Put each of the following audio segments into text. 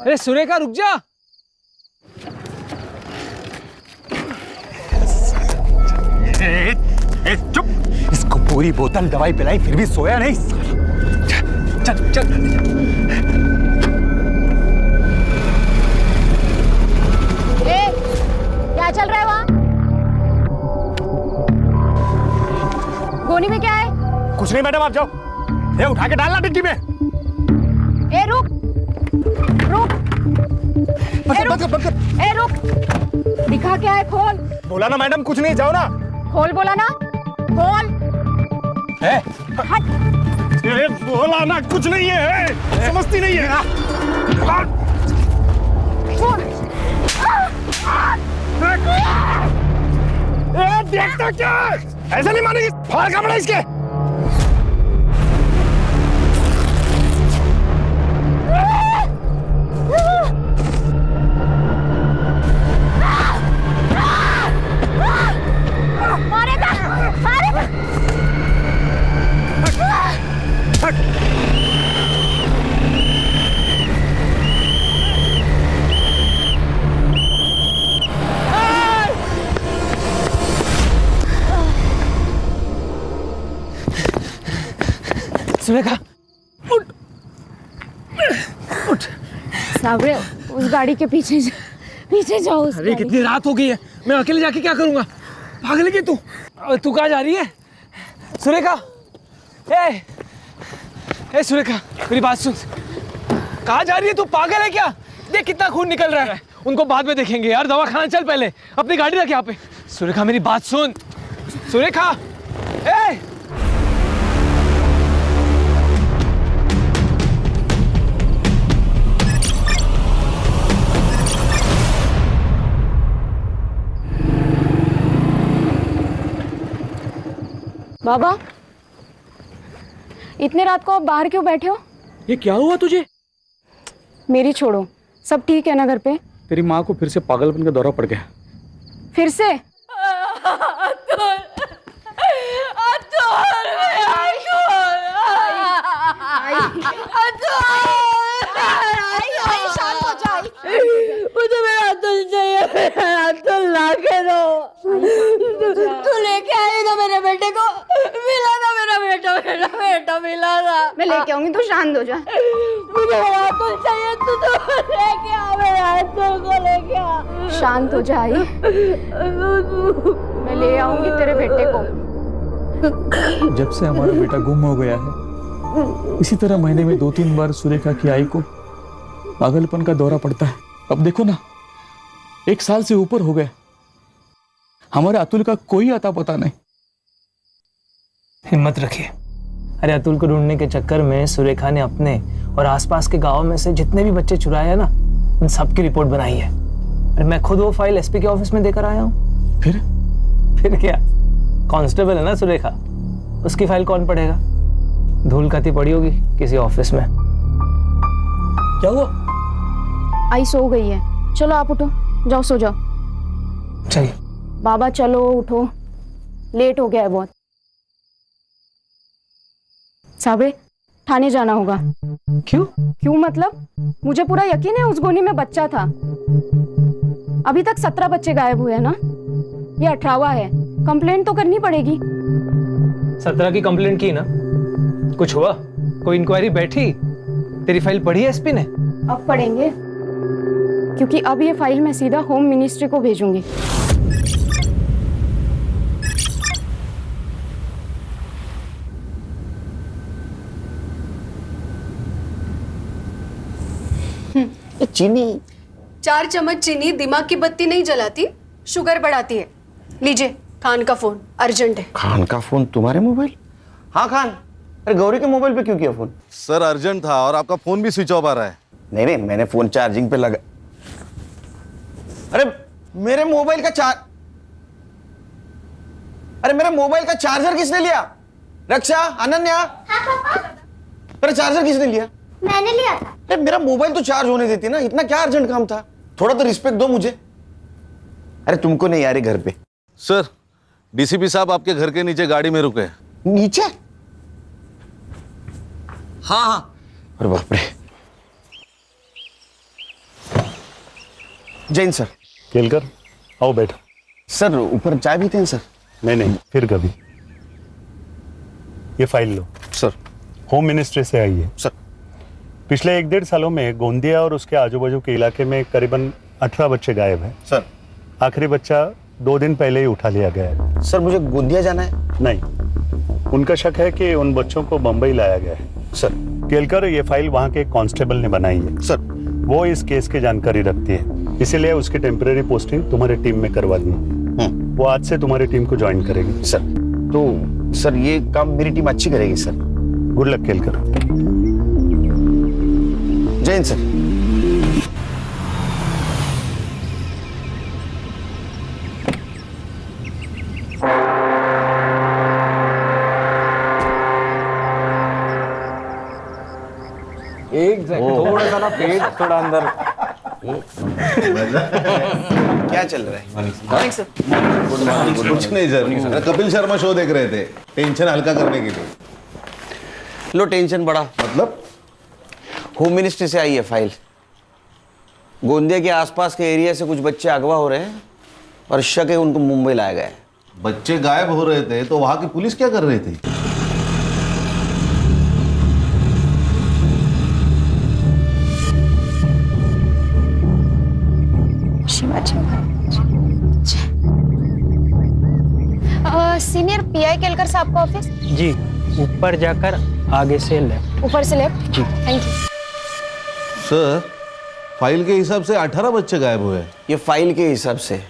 अरे सुरेखा रुक जा। चुप, इसको पूरी बोतल दवाई पिलाई फिर भी सोया नहीं। चल चल। क्या चल रहा है वहाँ? गोनी में क्या है? कुछ नहीं मैडम, आप जाओ। ये उठा के डालना डिग्गी में। ए रुक रुक। ए रुक। दिखा क्या है? खोल। बोला ना मैडम कुछ नहीं, जाओ ना। खोल बोला ना, खोल। हट। बोला ना कुछ नहीं है, समझती नहीं है। देखता क्या? ऐसा नहीं मानेगी, फाड़ कपड़ा इसके। सुरेखा उठ उठ। साबरे, उस गाड़ी के पीछे जाओ। अरे कितनी रात हो गई है, मैं अकेले जाके क्या करूंगा? पागल है क्या तू? तू कहाँ जा रही है सुरेखा? ए सुरेखा, मेरी बात सुन। कहाँ जा रही है तू? पागल है क्या? देख कितना खून निकल रहा है। उनको बाद में देखेंगे यार, दवा खाना। चल पहले अपनी गाड़ी रख यहाँ पे। सुरेखा मेरी बात सुन। सुरेखा बाबा, इतने रात को आप बाहर क्यों बैठे हो? ये क्या हुआ तुझे? मेरी छोड़ो, सब ठीक है ना घर पे? तेरी माँ को फिर से पागलपन का दौरा पड़ गया। फिर से? मुझे मेरा अतुल चाहिए, मेरा अतुल ला के दो। तू लेके आई ना मेरे बेटे को, मिला ना मेरा बेटा मिला ना। मैं लेके आऊंगी, तो शांत हो जा। मुझे मेरा अतुल चाहिए, तू तो लेके आ, मेरा अतुल को लेके आ। शांत हो जा आई, मैं ले आऊंगी तेरे बेटे को। जब से हमारा बेटा गुम हो गया है, इसी तरह महीने में 2-3 बार सुरेखा की आई को पागलपन का दौरा पड़ता है। अब देखो ना, 1 साल से ऊपर हो गए, हमारे अतुल का कोई अता पता नहीं। हिम्मत रखिए। अरे अतुल को ढूंढने के चक्कर में सुरेखा ने अपने और आसपास के गांव में से जितने भी बच्चे चुराए हैं ना, उन सबकी रिपोर्ट बनाई है। अरे मैं खुद वो फाइल एसपी के ऑफिस में देकर आया हूँ। फिर क्या, कांस्टेबल है ना सुरेखा, उसकी फाइल कौन पढ़ेगा? धूल खाती पड़ी होगी किसी ऑफिस में। क्या हुआ? आई सो गई है। चलो आप उठो, जाओ सो जाओ। चलिए बाबा चलो उठो, लेट हो गया है बहुत। साबरे, थाने जाना होगा। क्यों मतलब? मुझे पूरा यकीन है उस गोनी में बच्चा था। अभी तक 17 बच्चे गायब हुए हैं ना, ये 18वां है। कंप्लेंट तो करनी पड़ेगी। 17 की कंप्लेंट की ना, कुछ हुआ? कोई इंक्वायरी बैठी? तेरी फाइल पढ़ी है एसपी ने? अब पढ़ेंगे, क्योंकि अब ये फाइल मैं सीधा होम मिनिस्ट्री को भेजूंगी। चीनी 4 चम्मच चीनी दिमाग की बत्ती नहीं जलाती, शुगर बढ़ाती है। लीजिए, खान का फोन अर्जेंट है। खान का फोन तुम्हारे मोबाइल? हाँ खान, अरे गौरी के मोबाइल पे क्यों किया फोन? सर अर्जेंट था और आपका फोन भी स्विच ऑफ आ रहा है। नहीं, मैंने फोन चार्जिंग पे लगा। अरे मेरे मोबाइल का चार्जर किसने लिया? रक्षा, अनन्या, अरे चार्जर किसने लिया? मैंने लिया था। अरे मेरा मोबाइल तो चार्ज होने देती ना, इतना क्या अर्जेंट काम था? थोड़ा तो रिस्पेक्ट दो मुझे। अरे तुमको नहीं यार घर पे। सर डीसीपी साहब आपके घर के नीचे गाड़ी में रुके हैं। नीचे? हाँ। अरे बाप रे। जैन सर। केलकर आओ बैठो। सर ऊपर चाय पीते हैं सर? नहीं फिर कभी। ये फाइल लो। सर। होम मिनिस्ट्री से आई है। सर। पिछले 1-1.5 सालों में गोंदिया और उसके आजू बाजू के इलाके में करीबन 18 बच्चे गायब हैं। सर। आखिरी बच्चा 2 दिन पहले ही उठा लिया गया है। सर मुझे गोंदिया जाना है। नहीं, उनका शक है कि उन बच्चों को बंबई लाया गया है। सर। केलकर, ये फाइल वहाँ के कांस्टेबल ने बनाई है। सर। वो इस केस की जानकारी रखती है, इसीलिए उसकी टेम्परेरी पोस्टिंग तुम्हारे टीम में करवा दी। वो आज से तुम्हारी टीम को ज्वाइन करेगी। सर तो सर ये काम मेरी टीम अच्छी करेगी sir. Good luck Kelkar. Jain sir. एक थोड़ा सा ना पेट थोड़ा अंदर। क्या चल रहा है? कुछ नहीं सर, कपिल शर्मा शो देख रहे थे, टेंशन हल्का करने के लिए। लो टेंशन बढ़ा। मतलब? होम मिनिस्ट्री से आई है फाइल। गोंदिया के आसपास के एरिया से कुछ बच्चे अगवा हो रहे हैं और शक है उनको मुंबई लाया गया है। बच्चे गायब हो रहे थे तो वहां की पुलिस क्या कर रही थी? सीनियर पीआई केलकर साहब का ऑफिस? जी, ऊपर जाकर आगे से लेफ्ट। ऊपर से लेफ्ट? जी। Thank you. सर, फाइल के हिसाब से 18 बच्चे गायब हुए। ये फाइल के हिसाब से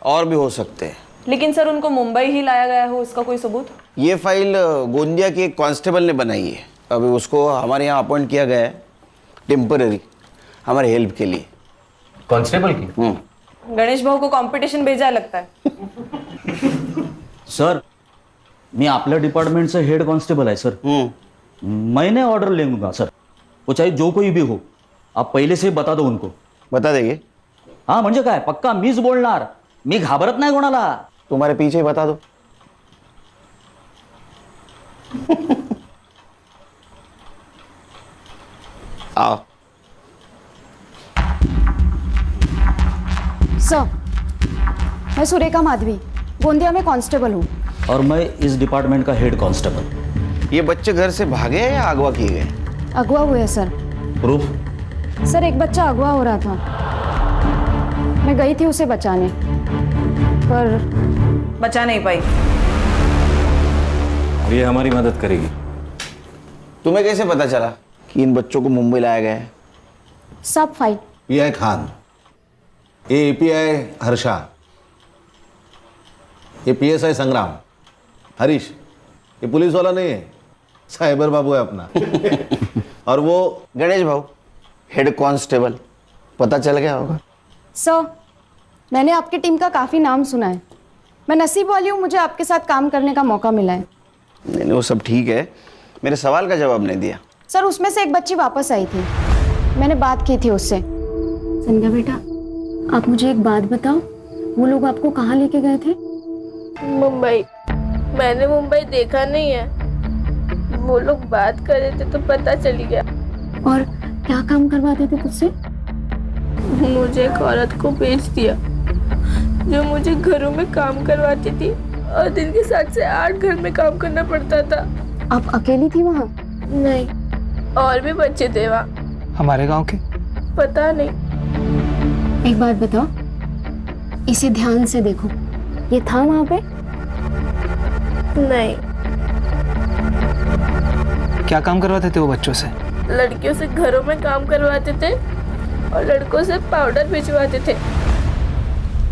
और भी हो सकते हैं। लेकिन सर उनको मुंबई ही लाया गया हो, इसका कोई सबूत? ये फाइल गोंदिया के एक कांस्टेबल ने बनाई है। अभी उसको हमारे यहाँ अपॉइंट किया गया है टेम्पररी, हमारे हेल्प के लिए। कांस्टेबल की? गणेश भाऊ को कंपटीशन भेजा लगता है। सर, मी आपल्या डिपार्टमेंटचं हेड कॉन्स्टेबल आहे सर। मैंने ऑर्डर लेंगा सर, वो चाहे जो कोई भी हो, आप पहले से बता दो उनको। बता देंगे? हाँ म्हणजे काय, पक्का मीच बोलणार, मी घाबरत नाही कोणाला। तुम्हारे पीछे ही बता दो। आओ। सर, मैं सुरेखा माधवी, गोंदिया में कांस्टेबल हूँ। और मैं इस डिपार्टमेंट का हेड कांस्टेबल। ये बच्चे घर से भागे हैं या अगवा किए गए? अगवा हुए सर। प्रूफ? सर एक बच्चा अगवा हो रहा था, मैं गई थी उसे बचाने, पर बचा नहीं पाई। ये हमारी मदद करेगी। तुम्हें कैसे पता चला कि इन बच्चों को मुंबई लाया गया है? सब फाइल। पीआई खान, ये एपीआई हर्षा, ये पीएसआई संग्राम, हरीश, ये पुलिस वाला नहीं है, साइबर बाबू है अपना। और वो गणेश भाऊ, हेड कांस्टेबल। पता चल गया होगा। सर, मैंने आपकी टीम का काफ़ी नाम सुना है। मैं नसीब वाली हूँ, मुझे आपके साथ काम करने का मौका मिला है। नहीं वो सब ठीक है, मेरे सवाल का जवाब नहीं दिया। सर उसमें से एक बच्ची वापस आई थी, मैंने बात की थी उससे। संध्या बेटा, आप मुझे एक बात बताओ, वो लोग आपको कहाँ लेके गए थे? मुंबई। मैंने मुंबई देखा नहीं है, वो लोग बात कर रहे थे तो पता चल गया। और क्या काम करवाते थे तुझसे? मुझे एक औरत को बेच दिया जो मुझे घरों में काम करवाती थी और दिन के 7 से 8 घर में काम करना पड़ता था। आप अकेली थी वहाँ? नहीं, और भी बच्चे थे वहाँ। हमारे गांव के? पता नहीं। एक बात बताओ, इसे ध्यान से देखो, ये था वहाँ पे? नहीं। क्या काम करवाते थे वो बच्चों से? लड़कियों से घरों में काम करवाते थे और लड़कों से पाउडर भिजवाते थे।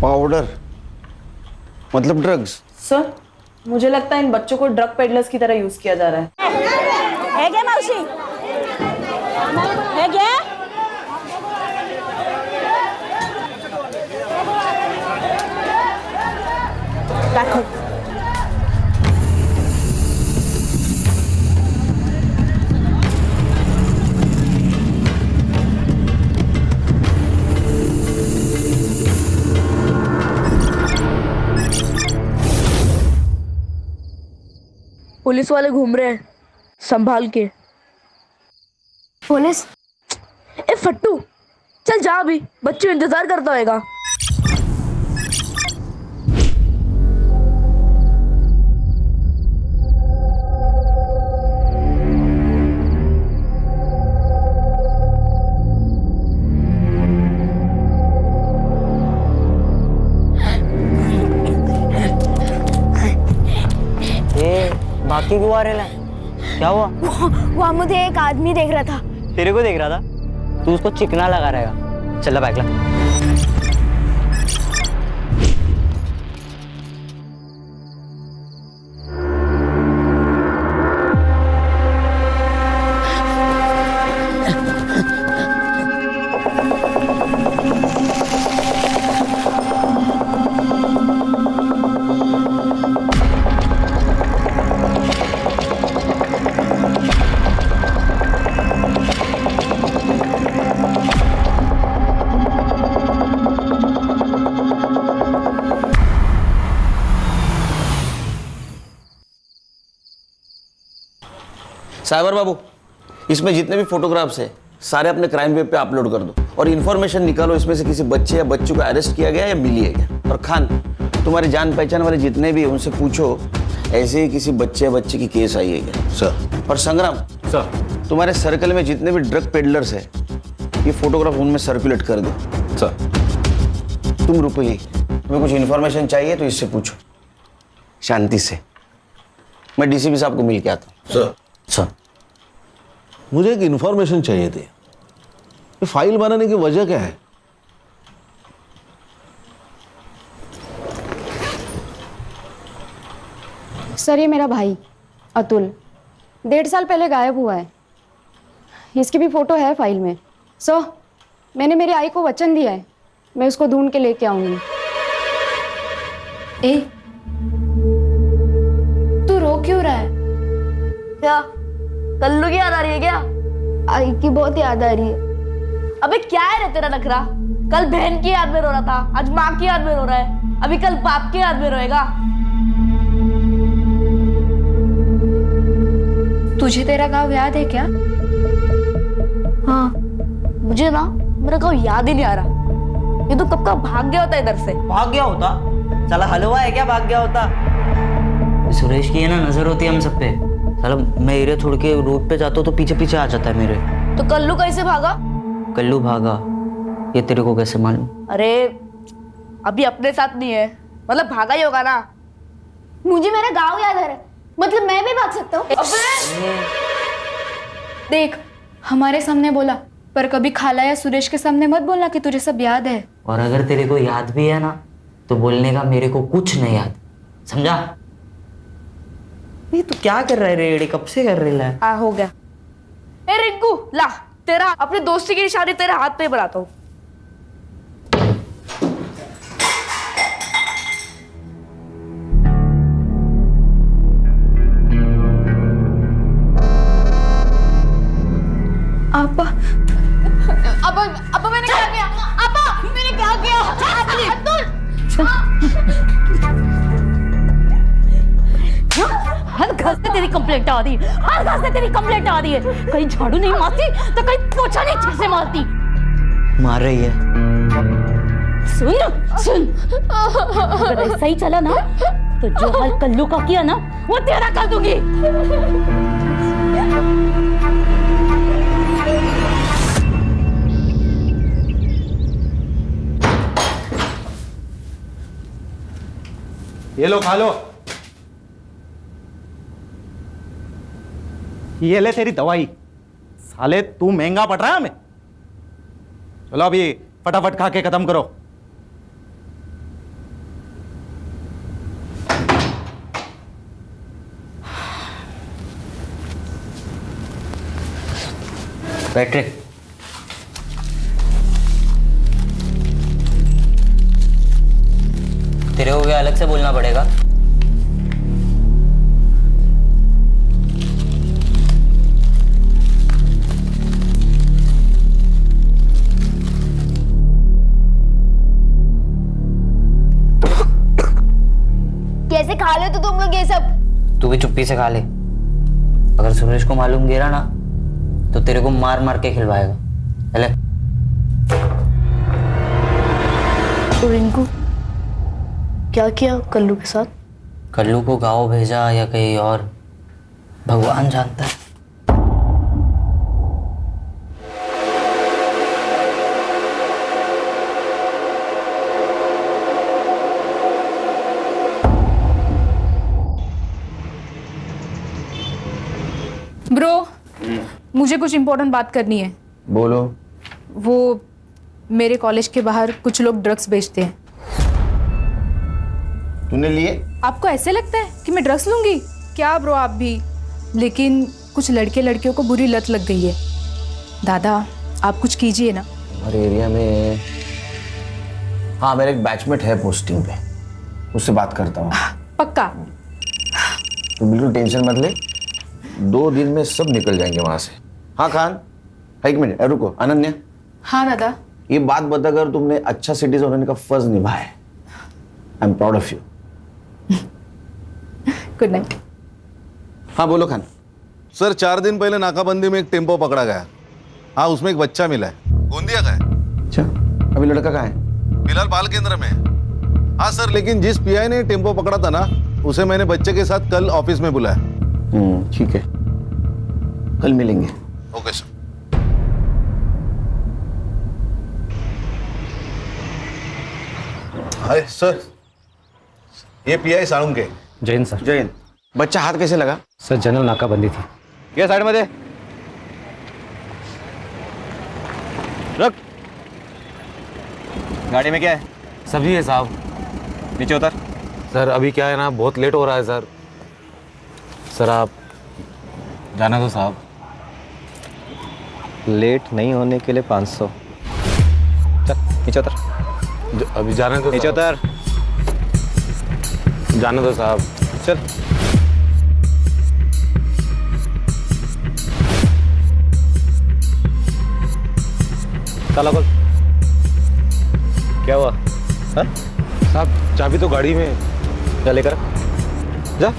पाउडर मतलब ड्रग्स? सर, मुझे लगता है इन बच्चों को ड्रग पेडलर्स की तरह यूज किया जा रहा है। क्या मौसी? है क्या? रखो। पुलिस वाले घूम रहे हैं, संभाल के। पुलिस? ए फट्टू, चल जा, अभी बच्चों इंतजार करता होगा। मुझे क्यों आ रहा है? क्या हुआ? वहाँ मुझे एक आदमी देख रहा था। तेरे को देख रहा था? तू उसको चिकना लगा रहेगा। चल बैग ला। साइबर बाबू, इसमें जितने भी फोटोग्राफ्स है सारे अपने क्राइम वेब पे अपलोड कर दो और इन्फॉर्मेशन निकालो इसमें से किसी बच्चे या बच्चों को अरेस्ट किया गया या मिली है क्या। और खान, तुम्हारे जान पहचान वाले जितने भी हैं उनसे पूछो ऐसे ही किसी बच्चे या बच्चे की केस आई है क्या। सर। और संग्राम सर। तुम्हारे सर्कल में जितने भी ड्रग पेडलर्स है ये फोटोग्राफ उनमें सर्कुलेट कर दो। सर। तुम रुपये, तुम्हें कुछ इन्फॉर्मेशन चाहिए तो इससे पूछो शांति से। मैं डीसीपी साहब को मिल के आता हूँ। सर। सर मुझे एक इन्फॉर्मेशन चाहिए थी। ये फाइल बनाने की वजह क्या है? सर, ये मेरा भाई अतुल 1.5 साल पहले गायब हुआ है। इसकी भी फोटो है फाइल में। सर, मैंने मेरे आई को वचन दिया है, मैं उसको ढूंढ के लेके आऊंगी। ए, तू रो क्यों रहा है? क्या कल्लू की याद आ रही है क्या? आई की बहुत याद आ रही है। अबे क्या है रे तेरा नखरा? कल बहन की याद में रो रहा था, आज माँ की याद में रो रहा है, अभी कल बाप की याद में रोएगा। तुझे तेरा गाँव याद है क्या? हाँ, मुझे ना मेरा गाँव याद ही नहीं आ रहा। ये तो कब का भाग गया होता इधर से। भाग गया होता? साला हलवा है क्या भाग गया होता? सुरेश की है ना नजर होती है हम सब पे। साला मैं एरिया छोड़ के रोड पे जाता हूँ तो पीछे पीछे आ जाता है मेरे। तो कल्लू कैसे भागा? कल्लू भागा ये तेरे को कैसे मालूम? अरे अभी अपने साथ नहीं है, मतलब भागा ही होगा ना। मुझे मेरा गांव याद आ रहा है, मतलब मैं भी भाग सकता हूँ। देख, हमारे सामने बोला पर कभी खाला या सुरेश के सामने मत बोलना कि तुझे सब याद है। और अगर तेरे को याद भी है ना तो बोलने का मेरे को कुछ नहीं याद, समझा? ये तू क्या कर रहा है रेडी? कब से कर रही है? हाँ हो गया। ए रिंकू ला, तेरा अपने दोस्ती की निशानी तेरे हाथ पे बनाता हूँ। आपा, अब मैंने क्या किया? अपा मैंने क्या किया? हर घर से तेरी कंप्लेंट आ रही है, हर घर से तेरी कंप्लेंट आ रही है। कहीं झाड़ू नहीं मारती तो कहीं पोछा नहीं ठीक से मारती। मार रही है। सुन सुन, अगर ऐसा ही चला ना तो जो हाल कल्लू का किया ना वो तेरा कर दूंगी। ये लो खा लो। ये ले तेरी दवाई। साले तू महंगा पड़ रहा है हमें। चलो अभी फटाफट खा के खत्म करो। बैटरी तेरे को क्या अलग से बोलना पड़ेगा? कैसे खा ले तो तुम लोग ये सब? तू भी चुप्पी से खा ले। अगर सुरेश को मालूम गिरा ना तो तेरे को मार मार के खिलवाएगा। चले। तो रिंकू क्या किया कल्लू के साथ? कल्लू को गाँव भेजा या कहीं और भगवान जानता है। मुझे कुछ इम्पोर्टेंट बात करनी है। बोलो। वो मेरे कॉलेज के बाहर कुछ लोग ड्रग्स बेचते हैं। तूने लिए? आपको ऐसे लगता है कि मैं ड्रग्स लूंगी? क्या ब्रो आप भी। लेकिन कुछ लड़के लड़कियों को बुरी लत लग गई है। दादा आप कुछ कीजिए ना। हमारे एरिया में हाँ मेरा एक बैचमेट है पोस्टिंग पे, उससे बात करता हूँ। पक्का? तो बिल्कुल टेंशन मत ले, 2 दिन में सब निकल जाएंगे वहां से। हाँ खान, एक मिनट रुको। अनन्या। हाँ दादा। ये बात बताकर तुमने अच्छा सिटीजन होने का फर्ज निभाया है। I am proud of you. Good night. हाँ बोलो खान। सर 4 दिन पहले नाकाबंदी में एक टेम्पो पकड़ा गया। हाँ उसमें एक बच्चा मिला है। गोंदिया का है। अच्छा, अभी लड़का कहाँ है? फिलहाल बाल केंद्र में है। हाँ सर, लेकिन जिस पीआई ने टेम्पो पकड़ा था ना, उसे मैंने बच्चे के साथ कल ऑफिस में बुलाया। ठीक है, कल मिलेंगे। Okay sir. हाय सर, ये पीआई साळुंके। जैन सर। जैन, बच्चा हाथ कैसे लगा? सर जनरल नाकाबंदी थी। ये साइड मध्ये रख। गाड़ी में क्या है? सभी है साहब। नीचे उतर। सर अभी क्या है ना, बहुत लेट हो रहा है सर। सर आप जाना दो साहब। लेट नहीं होने के लिए 500। चल नीचे उतर। अभी जाने दो। नीचे उतर। जाने दो साहब। चल। ताला खोल। क्या हुआ? हाँ? साहब चाबी तो गाड़ी में। जा लेकर जा।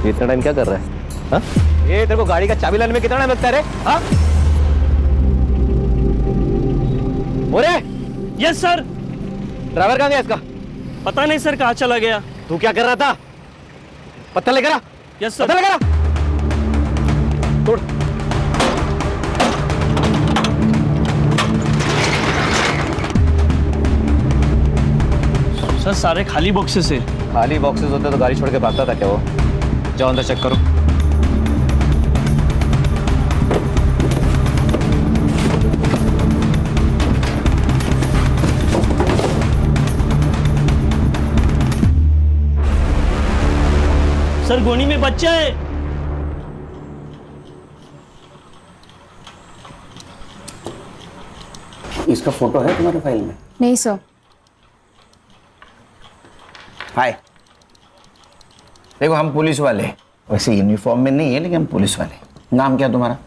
इतना टाइम क्या कर रहा है? हाँ? ये तेरे को गाड़ी का चाबी लाने में कितना टाइम लगता है रे? हाँ? ओरे! Yes sir. ड्राइवर कहाँ गया इसका? पता नहीं सर कहाँ चला गया। तू क्या कर रहा था? पत्थर लेकर आ। Yes sir. पत्थर लेकर आ। तोड़। सर सारे खाली बॉक्सेस है। खाली बॉक्सेस होते तो गाड़ी छोड़ के भागता था क्या वो? जाओ अंदर चेक करो। सर गोनी में बच्चा है। इसका फोटो है तुम्हारे फाइल में? नहीं सर। हाय, देखो हम पुलिस वाले, वैसे यूनिफॉर्म में नहीं है लेकिन हम पुलिस वाले। नाम क्या तुम्हारा?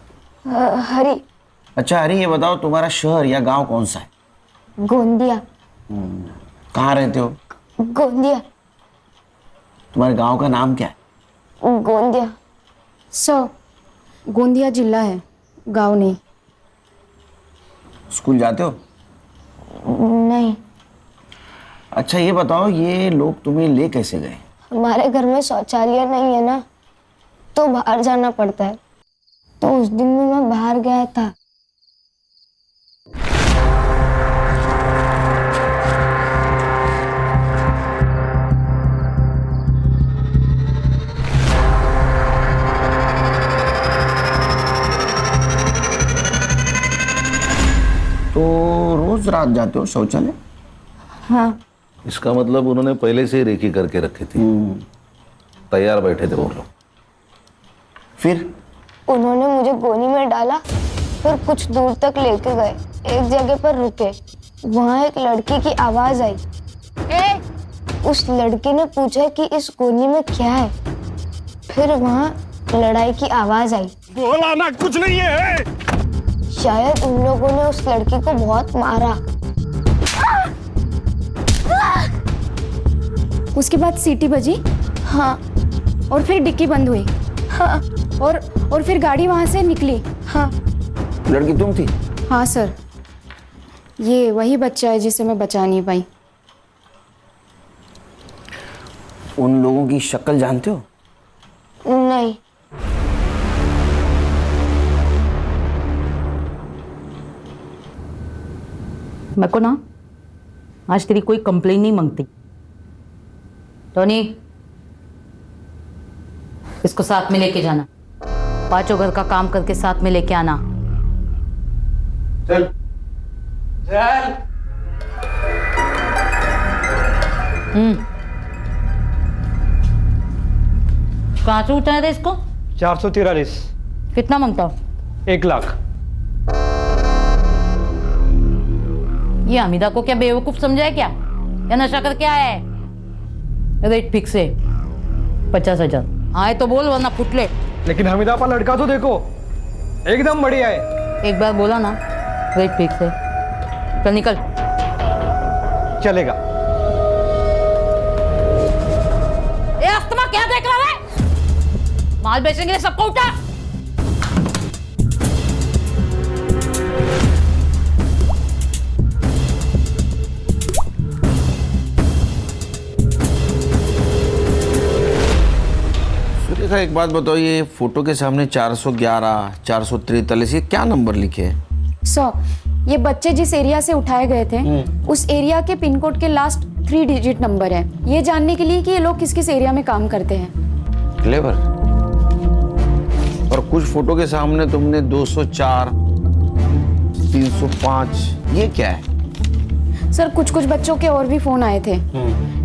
हरी। अच्छा हरी, ये बताओ तुम्हारा शहर या गांव कौन सा है? गोंदिया। कहाँ रहते हो? गोंदिया। तुम्हारे गांव का नाम क्या है? गोंदिया। सर गोंदिया जिला है, गांव नहीं। स्कूल जाते हो? नहीं। अच्छा ये बताओ, ये लोग तुम्हें ले कैसे गए? हमारे घर में शौचालय नहीं है ना, तो बाहर जाना पड़ता है। तो उस दिन में मैं बाहर गया था। तो रोज रात जाते हो शौचालय? हाँ। इसका मतलब उन्होंने पहले से ही रेकी करके रखी थी। तैयार बैठे थे वो लोग। फिर उन्होंने मुझे गोनी में डाला, फिर कुछ दूर तक लेके गए। एक जगह पर रुके, वहाँ एक लड़की की आवाज आई। उस लड़की ने पूछा कि इस गोनी में क्या है। फिर वहाँ लड़ाई की आवाज आई। बोला ना कुछ नहीं है। शायद उन लोगों ने उस लड़की को बहुत मारा। उसके बाद सीटी बजी। हाँ। और फिर डिक्की बंद हुई। हाँ। और फिर गाड़ी वहां से निकली। हाँ। लड़की तुम थी? हाँ सर, ये वही बच्चा है जिसे मैं बचा नहीं पाई। उन लोगों की शक्ल जानते हो? नहीं। मेरे को ना आज तेरी कोई कंप्लेन नहीं मांगती। टोनी इसको साथ में लेके जाना, पांचों घर का काम करके साथ में लेके आना। चल चल। कहाँ से उठाया था इसको? 443। कितना मांगता हो? 1 लाख। ये हमीदा को क्या बेवकूफ समझा है क्या, या नशा करके आया है? रेट फिक्स है 50,000। आए तो बोल वरना फुटले। लेकिन हमीदा का लड़का तो देखो, एकदम बढ़िया है। एक बार बोला ना, रेट फिक्स है। चल निकल। चलेगा। ए अस्तमा, क्या देख रहा है? माल बेचेंगे सबको उठा। सुरेखा, एक बात बताओ, ये फोटो के सामने 411, 443, ये क्या नंबर लिखे हैं? सर, ये बच्चे जिस एरिया से उठाए गए थे उस एरिया के पिन कोड के लास्ट 3 डिजिट नंबर है, ये जानने के लिए कि ये लोग किस किस एरिया में काम करते हैं। क्लेवर। और कुछ फोटो के सामने तुमने 204, 305, ये क्या है? सर, कुछ कुछ बच्चों के और भी फोन आए थे,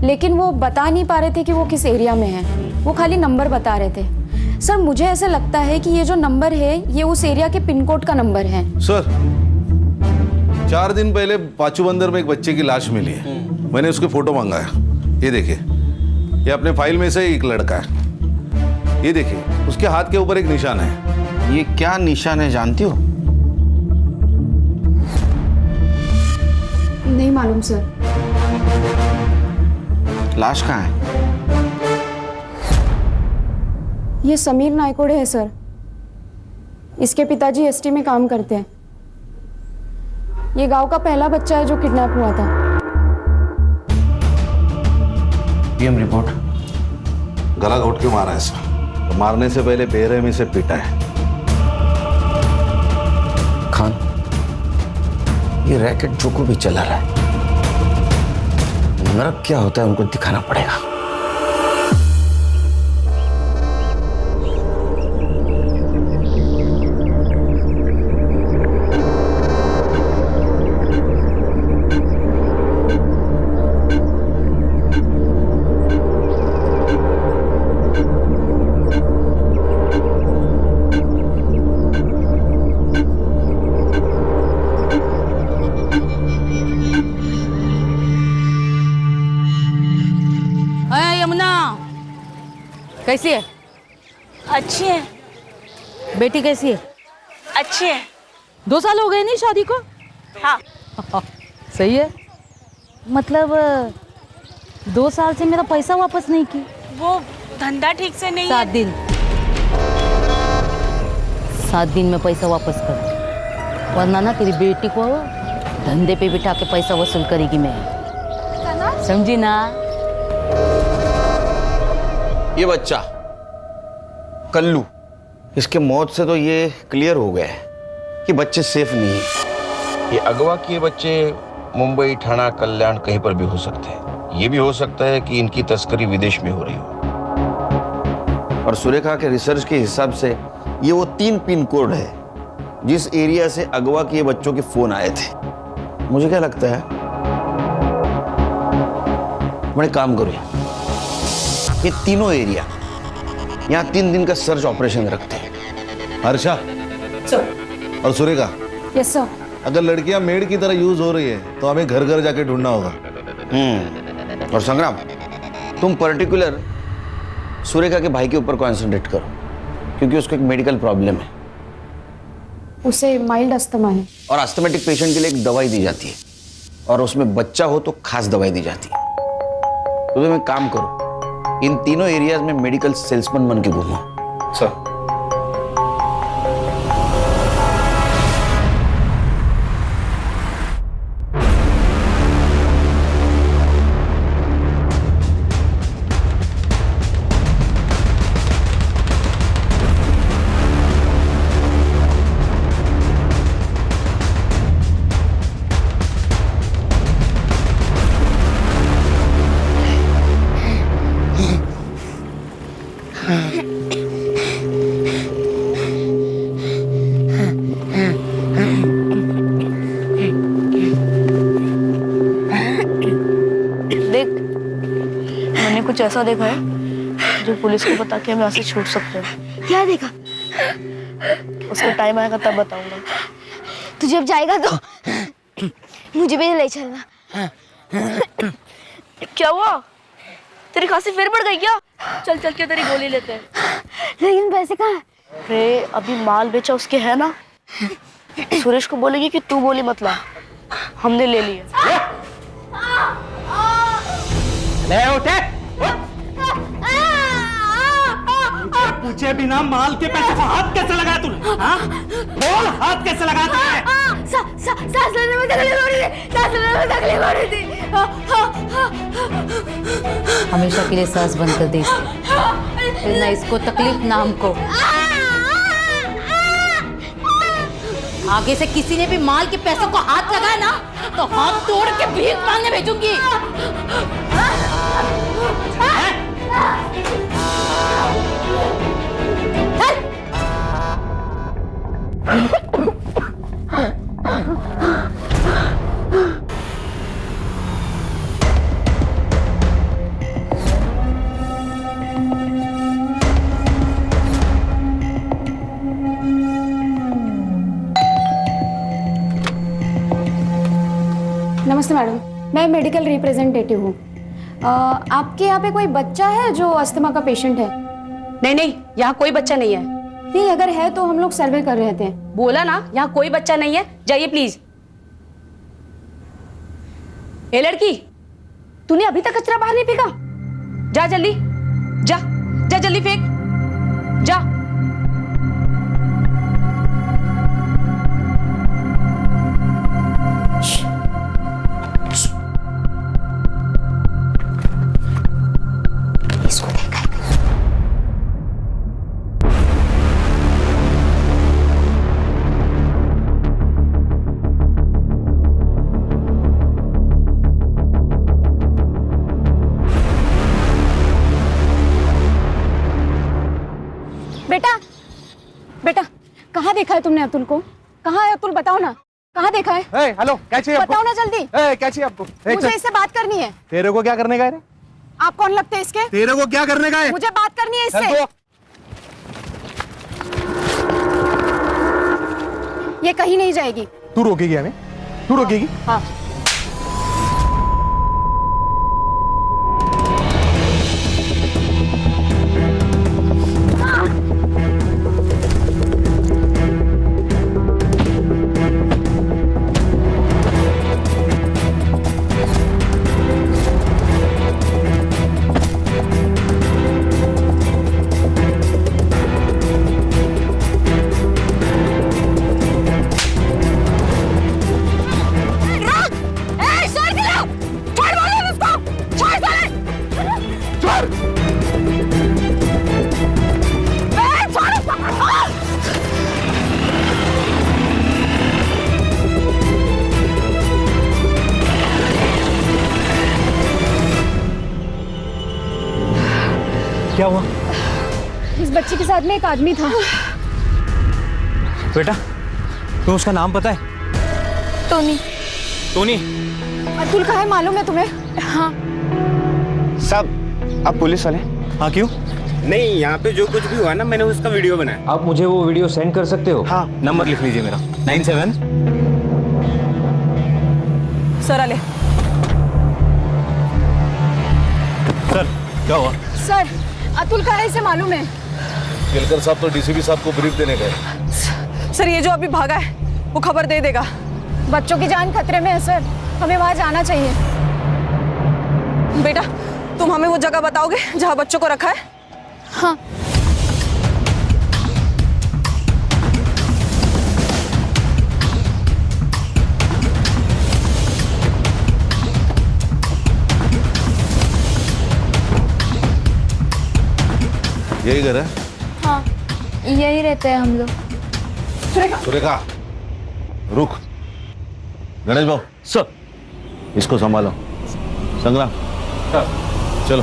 लेकिन वो बता नहीं पा रहे थे कि वो किस एरिया में है, वो खाली नंबर बता रहे थे। सर, मुझे ऐसा लगता है कि ये जो नंबर है ये उस एरिया के पिन कोड का नंबर है। सर, 4 दिन पहले पाचू बंदर में एक बच्चे की लाश मिली है। मैंने उसके फोटो मंगाया, ये देखिए, ये अपने फाइल में से एक लड़का है। ये देखिए, उसके हाथ के ऊपर एक निशान है। ये क्या निशान है जानती हो? नहीं मालूम सर। लाश कहाँ है? ये समीर नायकोड़े है सर, इसके पिताजी एसटी में काम करते हैं। ये गांव का पहला बच्चा है जो किडनैप हुआ था। PM report. गला घोट के मारा है सर, तो मारने से पहले बेरहमी से पीटा है। खान, ये रैकेट जो को भी चला रहा है, नरक क्या होता है उनको दिखाना पड़ेगा। कैसी है? अच्छी है। बेटी कैसी है? अच्छी है। 2 साल हो गए नहीं शादी को? हाँ। सही है। मतलब 2 साल से मेरा पैसा वापस नहीं की। वो धंधा ठीक से नहीं 7 दिन 7 दिन में पैसा वापस कर, वरना ना तेरी बेटी को धंधे पे बिठा के पैसा वसूल करेगी मैं, समझी ना? ये बच्चा कल्लू, इसके मौत से तो ये क्लियर हो गया है कि बच्चे सेफ नहीं है। ये अगवा किए बच्चे मुंबई, ठाणा, कल्याण कहीं पर भी हो सकते हैं। ये भी हो सकता है कि इनकी तस्करी विदेश में हो रही हो। और सुरेखा के रिसर्च के हिसाब से ये वो 3 पिन कोड है जिस एरिया से अगवा किए बच्चों के फोन आए थे। मुझे क्या लगता है, बड़े काम करो, ये तीनों एरिया यहाँ 3 दिन का सर्च ऑपरेशन रखते हैं। हर्षा और सुरेखा, यस सर। अगर लड़कियां मेड की तरह यूज हो रही है तो हमें घर घर जाके ढूंढना होगा। और संग्राम, तुम पर्टिकुलर सुरेखा के भाई के ऊपर कॉन्सेंट्रेट करो, क्योंकि उसको एक मेडिकल प्रॉब्लम है। उसे माइल्ड अस्थमा है, और अस्थमेटिक पेशेंट के लिए एक दवाई दी जाती है, और उसमें बच्चा हो तो खास दवाई दी जाती है। तो तुम एक काम करो, इन तीनों एरियाज में मेडिकल सेल्समैन बन के घूमो। सर, ऐसा देखा है जो पुलिस को बता के हमें यहाँ से छूट सकते हैं। क्या देखा? उसका टाइम आएगा तब बताऊंगा। तू जब जाएगा तो मुझे भी ले चलना। क्या हुआ? तेरी खांसी फिर बढ़ गई क्या? चल चल के तेरी गोली लेते हैं। लेकिन पैसे कहाँ हैं? अरे अभी माल बेचा उसके है ना, सुरेश को बोलेगी कि तू गोली मत ला, हमने ले ली है। ले उठे। पूछे बिना माल के पैसे को हाथ कैसे लगाया तूने? हाँ? बोल, हाथ कैसे लगाया तूने? सांस लेने में तकलीफ हो रही थी, सांस लेने में तकलीफ हो रही थी। हमेशा के लिए सांस बंद कर दे इसकी। फिर ना इसको तकलीफ ना हमको। आगे से किसी ने भी माल के पैसों को हाथ लगाया ना तो हाथ तोड़ के भीख मांगने भेजूंगी। नमस्ते मैडम, मैं मेडिकल रिप्रेजेंटेटिव हूँ। आपके यहाँ पे कोई बच्चा है जो अस्थमा का पेशेंट है? नहीं नहीं, यहाँ कोई बच्चा नहीं है। नहीं, अगर है तो हम लोग सर्वे कर रहे थे। बोला ना, यहाँ कोई बच्चा नहीं है, जाइए प्लीज। ए लड़की, तूने अभी तक कचरा बाहर नहीं फेंका? जा जल्दी, जा जा जल्दी फेंक, जा। इसको देखा है? बेटा, कहाँ देखा है तुमने अतुल को? कहाँ है अतुल? बताओ ना, कहाँ देखा है? हेलो, क्या चाहिए आपको? बताओ ना जल्दी। क्या चाहिए आपको? मुझे इससे बात करनी है। तेरे को क्या करने का है? आप कौन लगते हैं इसके? तेरे को क्या करने का है? मुझे बात करनी है इससे। ये कहीं नहीं जाएगी। तू रोकेगी हमें? तू रोकेगी? हाँ। क्या हुआ? इस बच्चे के साथ में एक आदमी था। बेटा, तुम्हें उसका नाम पता है? टोनी। टोनी? अतुल का है, मालूम है तुम्हें? हाँ। साहब, आप पुलिस वाले? हाँ, क्यों? नहीं, यहाँ पे जो कुछ भी हुआ ना, मैंने उसका वीडियो बनाया। आप मुझे वो वीडियो सेंड कर सकते हो? हाँ। नंबर लिख लीजिए मेरा, 97। सर आले। सर, क्या हुआ? सर, अतुल का है, इसे मालूम है। केलकर साहब तो डीसीपी साहब को ब्रीफ देने गए। सर, ये जो अभी भागा है वो खबर दे देगा। बच्चों की जान खतरे में है सर, हमें वहां जाना चाहिए। बेटा, तुम हमें वो जगह बताओगे जहाँ बच्चों को रखा है? हाँ। यही घर है? हाँ, यही रहते हैं हम लोग। सुरेखा, रुक। गणेश भाऊ, सर, इसको संभालो। संग्राम, चलो।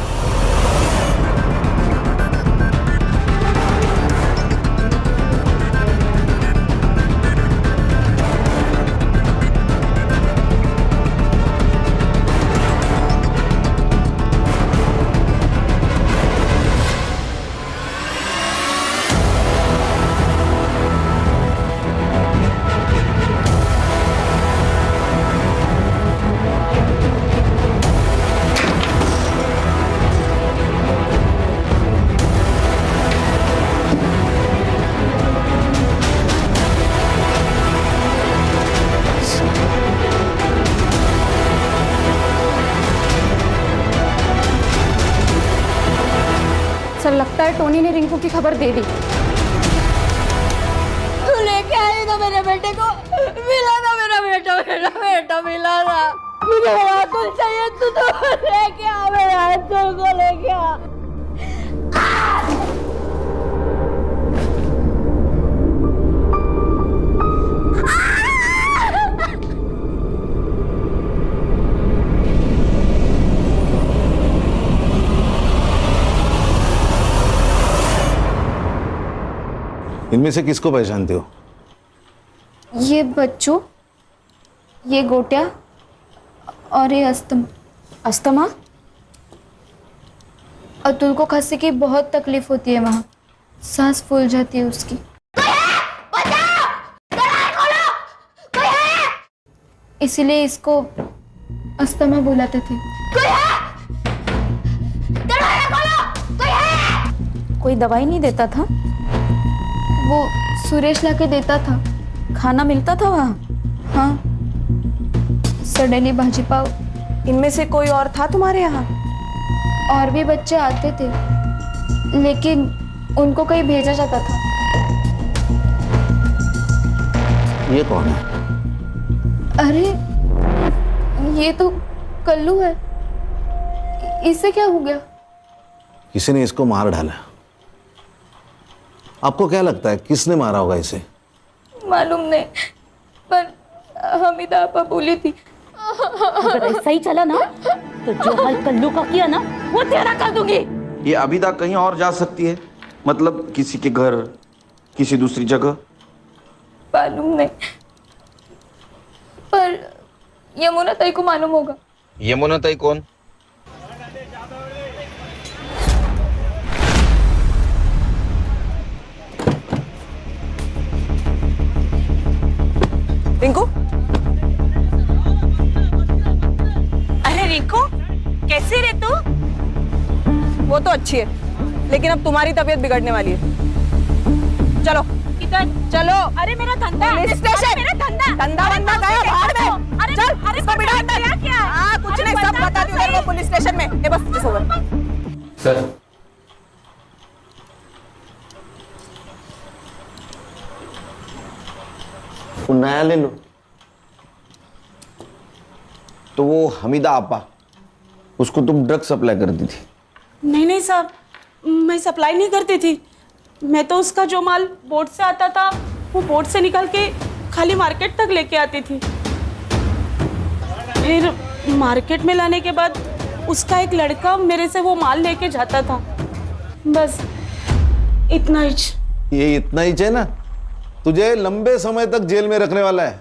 है टोनी ने रिंकू की खबर दे दी। तू लेके आई ना मेरे बेटे को, मिला ना मेरा बेटा, मेरा बेटा मिला ना। मुझे मेरा अतुल चाहिए, तू तो लेके आ, मेरा अतुल को लेके आ। इनमें से किसको पहचानते हो? ये बच्चों, ये गोटिया और ये अस्थमा। अतुल को खांसी की बहुत तकलीफ होती है, वहाँ सांस फूल जाती है उसकी। इसीलिए इसको अस्थमा बुलाते थे। कोई दवाई नहीं देता था? वो सुरेश लाके देता था। खाना मिलता था वहाँ? हाँ, सडेली भाजी पाव। इनमें से कोई और था तुम्हारे यहाँ? और भी बच्चे आते थे, लेकिन उनको कहीं भेजा जाता था। ये कौन है? अरे ये तो कल्लू है, इससे क्या हो गया? किसी ने इसको मार डाला। आपको क्या लगता है किसने मारा होगा इसे? मालूम नहीं, पर हमीदा आपा बोली थी। अगर ऐसा ही चला ना तो जो हाल कल्लू का किया ना वो तेरा कर दूंगी। ये अभिदा कहीं और जा सकती है, मतलब किसी के घर, किसी दूसरी जगह। मालूम नहीं, पर यमुना ताई को मालूम होगा। यमुना ताई कौन? रिंकू, अरे रिंकू, कैसी रे तू? वो तो अच्छी है, लेकिन अब तुम्हारी तबीयत बिगड़ने वाली है। चलो किधर? चलो। अरे मेरा धंधा, पुलिस स्टेशन। मेरा धंधा, धंधा बंदा गया बाहर में। अरे चल, अरे इसको बिठा अंदर। क्या? हाँ, कुछ नहीं, सब बता दूं तेरे को पुलिस स्टेशन में। ये बस किस होगा? सर, नया ले लो। तो वो हमीदा आपा, उसको तुम ड्रग सप्लाई करती थी? नहीं नहीं साहब, मैं सप्लाई नहीं करती थी। मैं तो उसका जो माल बोट से आता था वो बोट से निकाल के खाली मार्केट तक लेके आती थी। फिर मार्केट में लाने के बाद उसका एक लड़का मेरे से वो माल लेके जाता था। बस इतना ही। ये इतना ही है ना? तुझे लंबे समय तक जेल में रखने वाला है।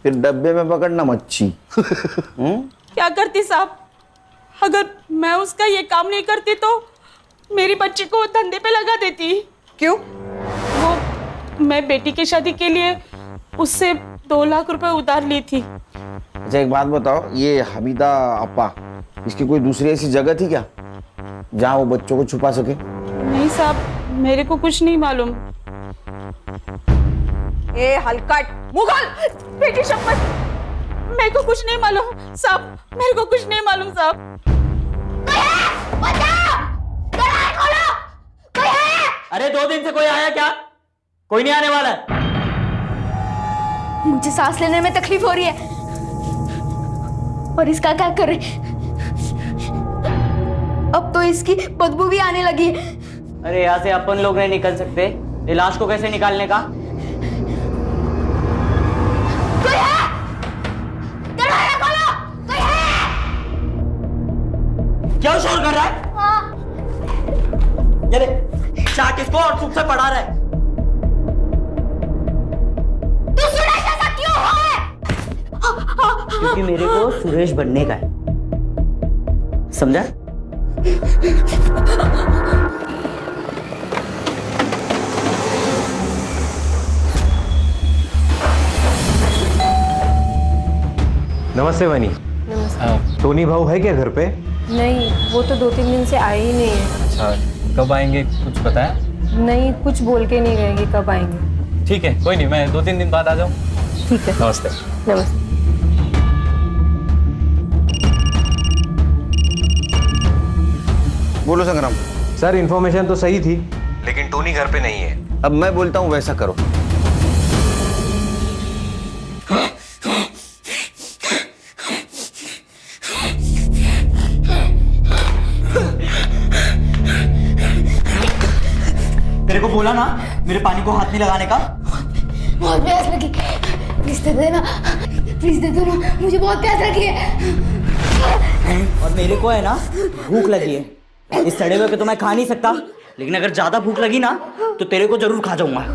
फिर डब्बे में पकड़ना मच्छी। क्या करती साहब? अगर मैं उसका ये काम नहीं करती तो मेरी बच्ची को धंधे पे लगा देती। क्यों? वो मैं बेटी की शादी के लिए उससे 2 लाख रुपए उधार ली थी। अच्छा एक बात बताओ, ये हमीदा आपा, इसकी कोई दूसरी ऐसी जगह थी क्या जहाँ वो बच्चों को छुपा सके? नहीं साहब, मेरे को कुछ नहीं मालूम। ए हलकट मुगल, बेटी शपथ, मेरे को कुछ नहीं मालूम साहब, मेरे को कुछ नहीं मालूम साहब। अरे 2 दिन से कोई आया क्या? कोई नहीं आने वाला है। मुझे सांस लेने में तकलीफ हो रही है, और इसका क्या करे? अब तो इसकी बदबू भी आने लगी है। अरे यहाँ से अपन लोग नहीं निकल सकते, ये लाश को कैसे निकालने का? कोई है? दरवाजा खोलो, कोई है? क्या शोर कर रहा है? हाँ। ये ले, चाक इसको और चुप से पढ़ा रहा है। तू सुरेश ऐसा क्यों है? क्योंकि मेरे को सुरेश बनने का है, समझा? नमस्ते वनी। नमस्ते। टोनी भाऊ है क्या घर पे? नहीं, वो तो 2-3 दिन से आए ही नहीं है। अच्छा, कब आएंगे कुछ बताया? नहीं, कुछ बोल के नहीं गए कि कब आएंगे। ठीक है, कोई नहीं, मैं 2-3 दिन बाद आ जाऊँ। ठीक है। नमस्ते। नमस्ते। बोलो संग्राम। सर इन्फॉर्मेशन तो सही थी, लेकिन टोनी घर पे नहीं है। अब मैं बोलता हूँ वैसा करो। तेरे को बोला ना मेरे पानी को हाथ नहीं लगाने का। बहुत प्यास लगी, प्लीज दे देना, प्लीज दे दो ना, मुझे बहुत प्यास लगी है। और मेरे को है ना भूख लगी है। इस सड़े हुए पे तो मैं खा नहीं सकता, लेकिन अगर ज्यादा भूख लगी ना तो तेरे को जरूर खा जाऊंगा।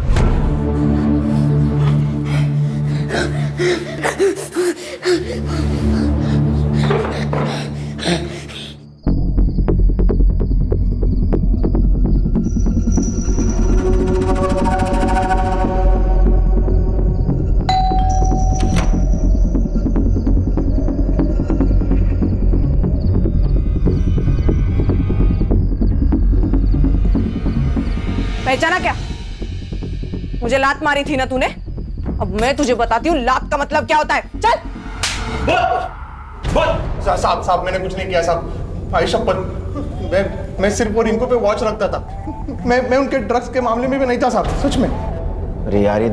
पहचाना क्या? मुझे लात मारी थी ना तूने? अब मैं तुझे बताती हूँ लात का मतलब क्या होता है। चल साहब साहब मैंने कुछ नहीं किया साहब, भाई शपथ। मैं सिर्फ और इनको पे वॉच रखता था। मैं उनके ड्रग्स के मामले में भी नहीं था साहब, सच में। अरे यार ये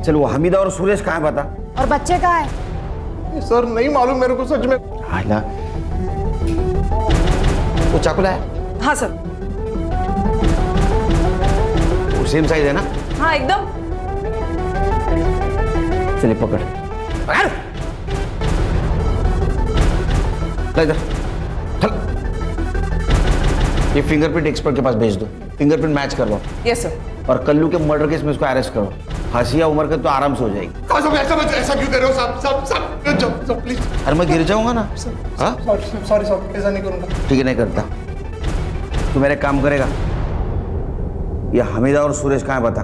चल, वो हमीदा और सुरेश कहाँ है बता। और बच्चे कहाँ है? सर नहीं मालूम मेरे को सच में। आला वो चाकू लाया? हाँ सर। वो सेम साइज है ना? हाँ एकदम। चलिए पकड़ पकड़। ला इधर चल। ये फिंगरप्रिंट एक्सपर्ट के पास भेज दो, फिंगरप्रिंट मैच कर लो। Yes sir. और कल्लू के मर्डर केस में इसको अरेस्ट करो। हंसिया उम्र के तो आराम से हो जाएगी। ऐसा क्यों कर रहे हो साहब? साहब प्लीज। अरे मैं गिर जाऊंगा ना। हाँ सॉरी साहब, ऐसा नहीं करूंगा। ठीक है, नहीं करता। तू मेरे काम करेगा। ये हमीदा और सुरेश कहाँ है बता।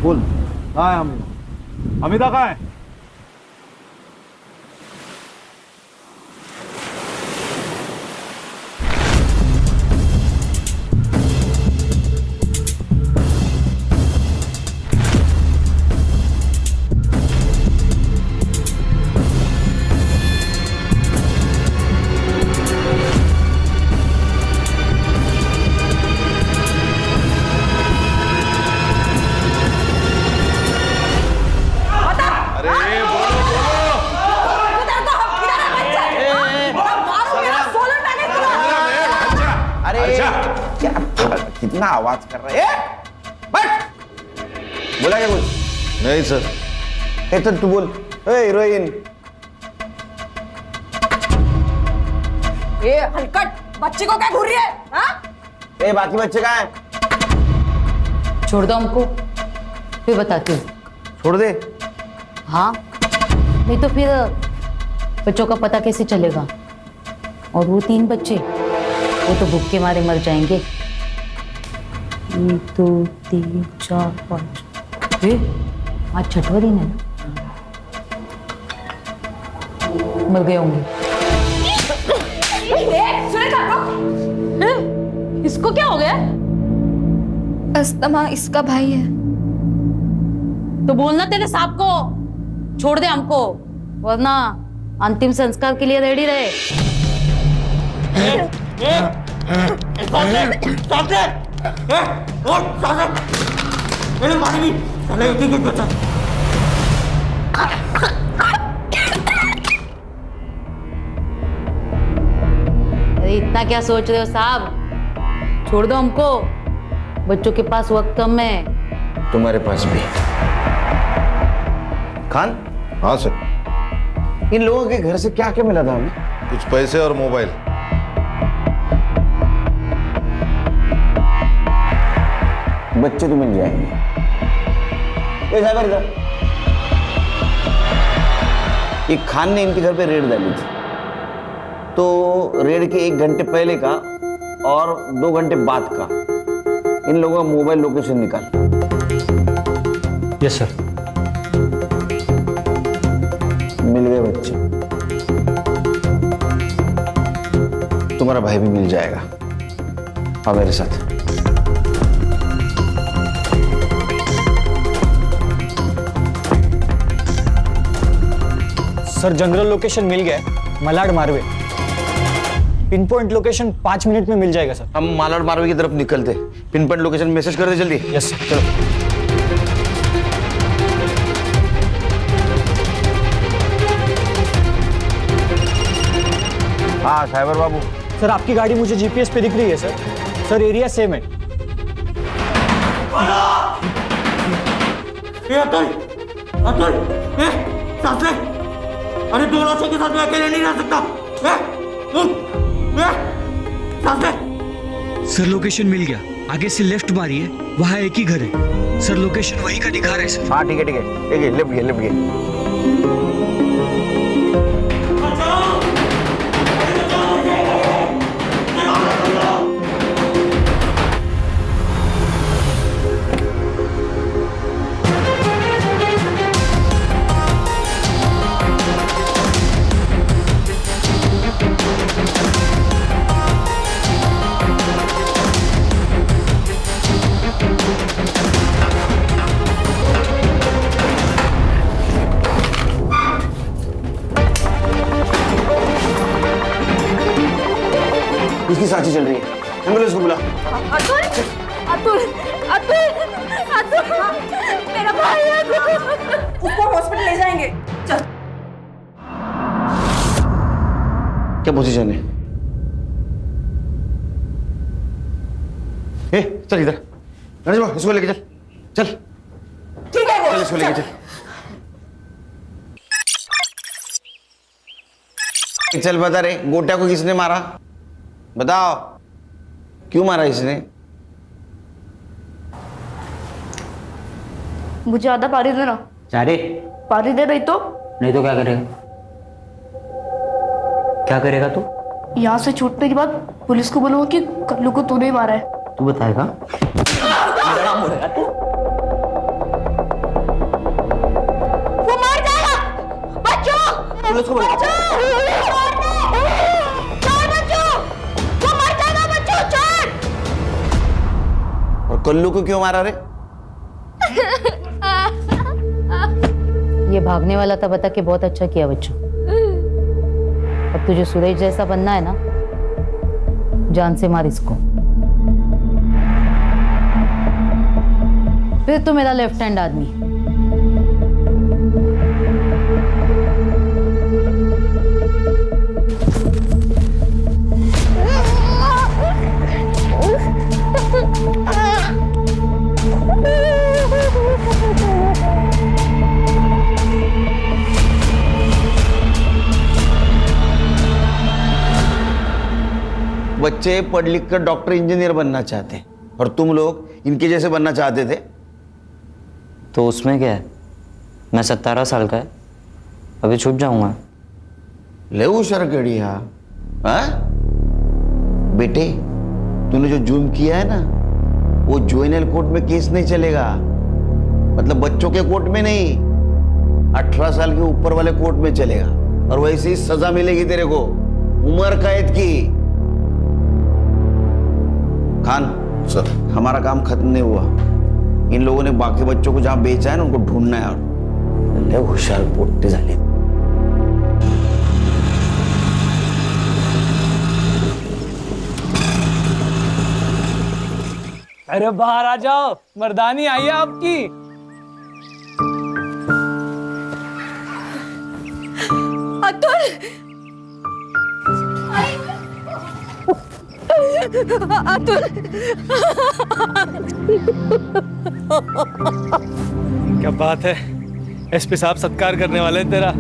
बोल। हाँ हम हमीदा कहाँ है? कितना आवाज कर रहा है? बट बोला क्या कुछ? नहीं सर। ए तो तू बोल। ए हीरोइन। ए हलकट, बच्चे को क्या घूर रही है? हाँ? ए बाकी बच्चे कहाँ हैं? छोड़ दो हमको, फिर बताती हूँ। छोड़ दे। हाँ, नहीं तो फिर बच्चों का पता कैसे चलेगा? और वो 3 बच्चे, वो तो भूख के मारे मर जाएंगे। 1 2 3 4 5। आज 6वां दिन है ना, मर गए होंगे। इसको क्या हो गया? अस्तमा इसका भाई है। तो बोलना तेरे साहब को छोड़ दे हमको, वरना अंतिम संस्कार के लिए रेडी रहे। अरे इतना क्या सोच रहे हो साहब, छोड़ दो हमको, बच्चों के पास वक्त कम है। तुम्हारे पास भी। खान, हाँ सर। इन लोगों के घर से क्या क्या मिला था हमें? कुछ पैसे और मोबाइल। बच्चे तो मिल जाएंगे। ये साहब इधर। एक खान ने इनके घर पे रेड डाली थी, तो रेड के 1 घंटे पहले का और 2 घंटे बाद का इन लोगों का मोबाइल लोकेशन निकाल। Yes sir. मिल गए बच्चे। तुम्हारा भाई भी मिल जाएगा। आओ मेरे साथ। सर जनरल लोकेशन मिल गया, Malad Marve. Pin point location 5 minute में मिल जाएगा सर। हम मालाड मारवे की तरफ निकलते। पिन पॉइंट लोकेशन मैसेज कर दे जल्दी। Yes sir. चलो। हाँ साइबर बाबू। सर आपकी गाड़ी मुझे जीपीएस पे दिख रही है सर। सर एरिया सेम है। अरे 2 लाशों के साथ मैं अकेले नहीं रह सकता। सर लोकेशन मिल गया, आगे से लेफ्ट मारिए, वहाँ एक ही घर है सर। लोकेशन वही का दिखा रहा है सर। हाँ ठीक है ठीक है। लेफ्ट गए। इसकी सांसें चल रही है। एम्बुलेंस को बुला। अतुल, अतुल, अतुल, अतुल, मेरा भाई है अतुल। उसको हॉस्पिटल ले जाएंगे। चल। क्या पोजीशन है? ए, चल इधर। नरेश बाबू, इसको लेके चल। चल। ठीक है वो। चल इसको लेके चल। चल बता रे, गोटिया को किसने मारा? बताओ, क्यों मारा इसने? मुझे आधा पारी देना। चारे पारी दे रही तो? नहीं तो क्या करेगा? क्या करेगा तू? यहाँ से छूटने के बाद पुलिस को बोलूंगा कि कल्लू को तूने ही मारा है। तू बताएगा? वो मर जाएगा। बच्चों, पुलिस को बुला। और कल्लू को क्यों मारा रे? ये भागने वाला था, बता के बहुत अच्छा किया बच्चों। अब तुझे सुरेश जैसा बनना है ना, जान से मार इसको। फिर तो मेरा लेफ्ट हैंड आदमी। बच्चे पढ़ लिख कर डॉक्टर इंजीनियर बनना चाहते हैं और तुम लोग इनके जैसे बनना चाहते थे। तो उसमें क्या है? मैं 17 साल का है, अभी छूट जाऊंगा। ले शरकड़िया। हाँ बेटे, तूने जो जुर्म किया है ना, वो जुवेनाइल कोर्ट में केस नहीं चलेगा। मतलब बच्चों के कोर्ट में नहीं, 18 साल के ऊपर वाले कोर्ट में चलेगा। और वैसे ही सजा मिलेगी तेरे को, उम्र कैद की। खान सर, हमारा काम खत्म नहीं हुआ। इन लोगों ने बाकी बच्चों को जहां बेचा है ना, उनको ढूंढना है। और ले होशियार पोट्टे झाले। अरे बाहर आ जाओ, मर्दानी आई है आपकी। अतुल, अतुल, क्या बात है, एसपी साहब सत्कार करने वाले हैं तेरा।